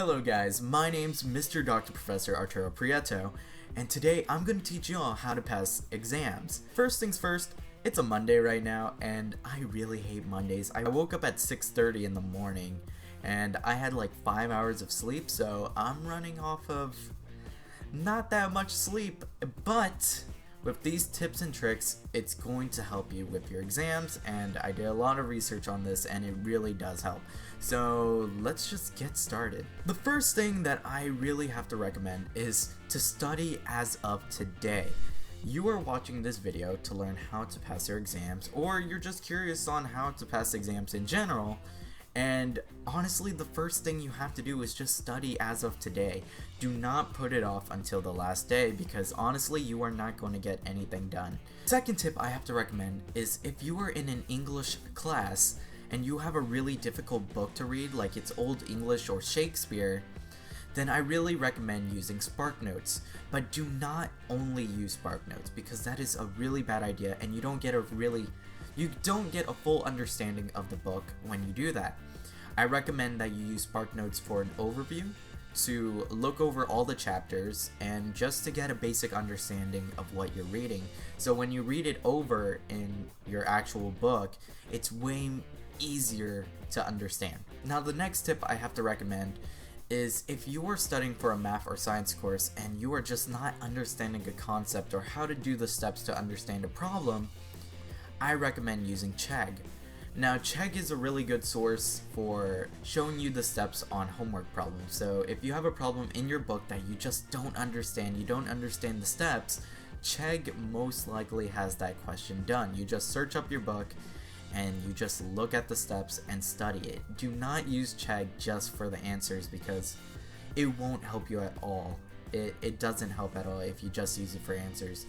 Hello guys, my name's Mr. Dr. Professor Arturo Prieto, and today I'm going to teach you all how to pass exams. First things first, it's a Monday right now, and I really hate Mondays. I woke up at 6:30 in the morning, and I had like 5 hours of sleep, so I'm running off of not that much sleep, but with these tips and tricks, it's going to help you with your exams, and I did a lot of research on this and it really does help. So let's just get started. The first thing that I really have to recommend is to study as of today. You are watching this video to learn how to pass your exams, or you're just curious on how to pass exams in general. And honestly, the first thing you have to do is just study as of today. Do not put it off until the last day, because honestly, you are not going to get anything done. Second tip I have to recommend is if you are in an English class and you have a really difficult book to read, like it's Old English or Shakespeare, then I really recommend using SparkNotes. But do not only use SparkNotes, because that is a really bad idea and you don't get a full understanding of the book when you do that. I recommend that you use SparkNotes for an overview, to look over all the chapters, and just to get a basic understanding of what you're reading. So when you read it over in your actual book, it's way easier to understand. Now the next tip I have to recommend is if you are studying for a math or science course and you are just not understanding a concept or how to do the steps to understand a problem, I recommend using Chegg. Now Chegg is a really good source for showing you the steps on homework problems. So if you have a problem in your book that you just don't understand the steps, Chegg most likely has that question done. You just search up your book and you just look at the steps and study it. Do not use Chegg just for the answers, because it won't help you at all. It doesn't help at all if you just use it for answers.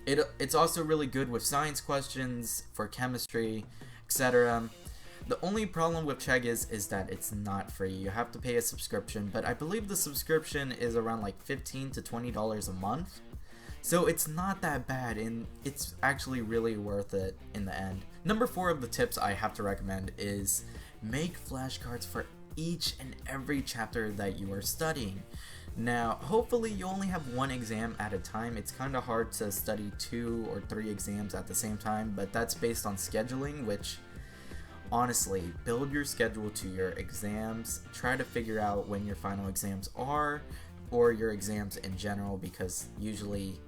It's also really good with science questions, for chemistry, etc. The only problem with Chegg is that it's not free. You have to pay a subscription, but I believe the subscription is around like $15 to $20 a month. So it's not that bad, and it's actually really worth it in the end. Number 4 of the tips I have to recommend is make flashcards for each and every chapter that you are studying. Now, hopefully you only have one exam at a time. It's kind of hard to study 2 or 3 exams at the same time, but that's based on scheduling, which honestly, build your schedule to your exams. Try to figure out when your final exams are, or your exams in general, because usually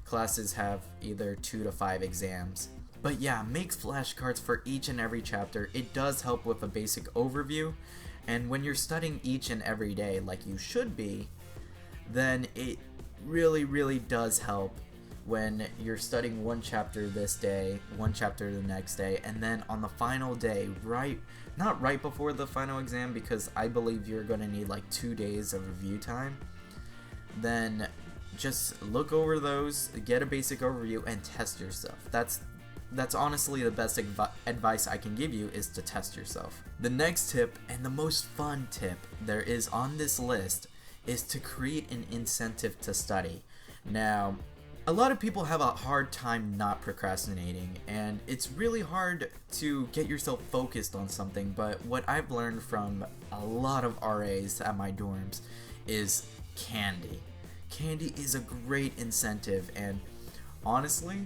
classes have either 2 to 5 exams. But yeah, make flashcards for each and every chapter. It does help with a basic overview, and when you're studying each and every day like you should be, then it really does help when you're studying one chapter this day, one chapter the next day, and then on the final day, not right before the final exam, because I believe you're going to need like 2 days of review time, then just look over those, get a basic overview, and test yourself. That's honestly the best advice I can give you, is to test yourself. The next tip, and the most fun tip there is on this list, is to create an incentive to study. Now, a lot of people have a hard time not procrastinating, and it's really hard to get yourself focused on something, but what I've learned from a lot of RAs at my dorms is candy. Candy is a great incentive, and honestly,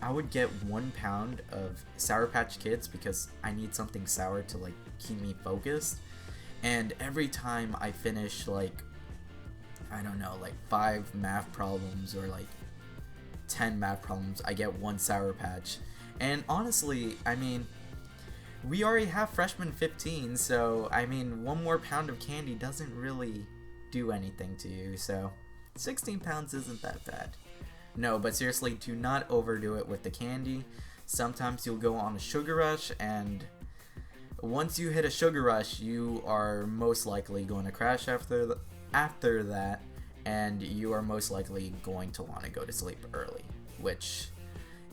I would get 1 pound of Sour Patch Kids because I need something sour to like keep me focused, and every time I finish like, I don't know, like 5 math problems or like 10 math problems, I get 1 Sour Patch. And honestly, I mean, we already have freshman 15, so I mean, 1 more pound of candy doesn't really do anything to you, so 16 pounds isn't that bad. No, but seriously, do not overdo it with the candy. Sometimes you'll go on a sugar rush, and once you hit a sugar rush, you are most likely going to crash after that, and you are most likely going to want to go to sleep early, which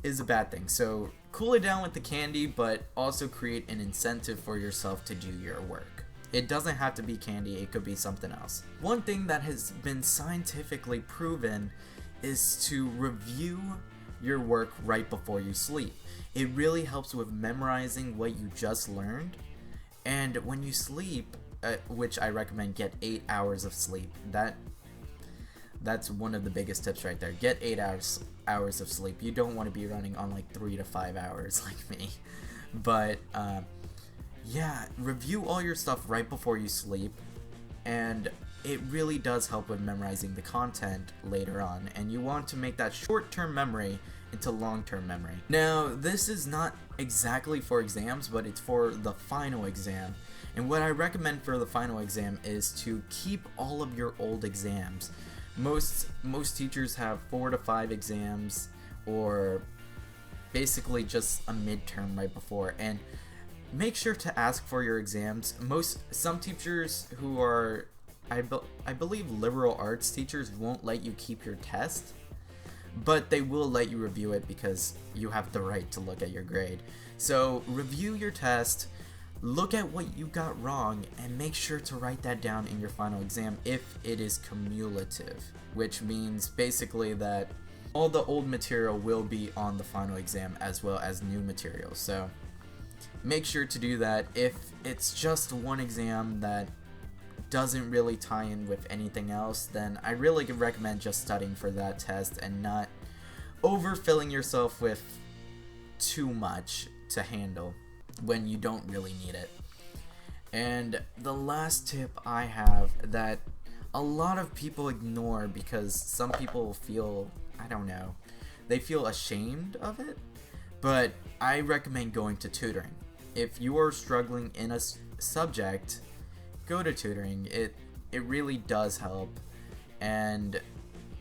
is a bad thing. So cool it down with the candy, but also create an incentive for yourself to do your work. It doesn't have to be candy, it could be something else. One thing that has been scientifically proven is to review your work right before you sleep. It really helps with memorizing what you just learned, and when you sleep, which I recommend, get 8 hours of sleep. That's one of the biggest tips right there. Get 8 hours of sleep. You don't want to be running on like 3 to 5 hours like me. But yeah, review all your stuff right before you sleep, and it really does help with memorizing the content later on, and you want to make that short-term memory into long-term memory. Now, this is not exactly for exams, but it's for the final exam. And what I recommend for the final exam is to keep all of your old exams. Most teachers have 4 to 5 exams, or basically just a midterm right before, and make sure to ask for your exams. Some teachers who are, I believe liberal arts teachers, won't let you keep your test, but they will let you review it because you have the right to look at your grade. So review your test, look at what you got wrong, and make sure to write that down in your final exam if it is cumulative, which means basically that all the old material will be on the final exam as well as new material. So make sure to do that. If it's just one exam that doesn't really tie in with anything else, then I really recommend just studying for that test and not overfilling yourself with too much to handle when you don't really need it. And the last tip I have that a lot of people ignore because some people feel, I don't know, they feel ashamed of it, but I recommend going to tutoring. If you are struggling in a subject, go to tutoring. It really does help. And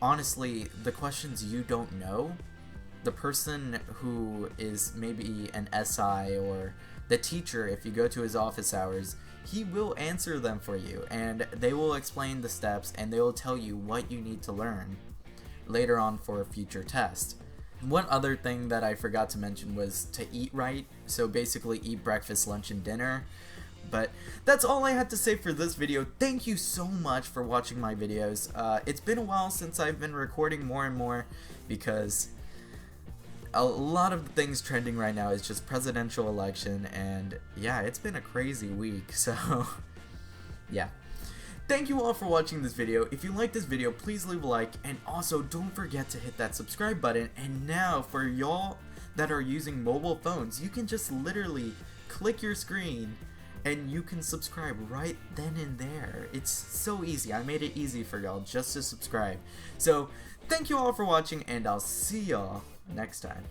honestly, the questions you don't know, the person who is maybe an SI or the teacher, if you go to his office hours, he will answer them for you, and they will explain the steps, and they will tell you what you need to learn later on for a future test. One other thing that I forgot to mention was to eat right. So basically eat breakfast, lunch, and dinner. But that's all I had to say for this video. Thank you so much for watching my videos. It's been a while since I've been recording more and more because a lot of the things trending right now is just presidential election, and yeah, it's been a crazy week. So yeah. Thank you all for watching this video. If you like this video, please leave a like, and also don't forget to hit that subscribe button. And now for y'all that are using mobile phones, you can just literally click your screen and you can subscribe right then and there. It's so easy. I made it easy for y'all just to subscribe. So thank you all for watching, and I'll see y'all next time.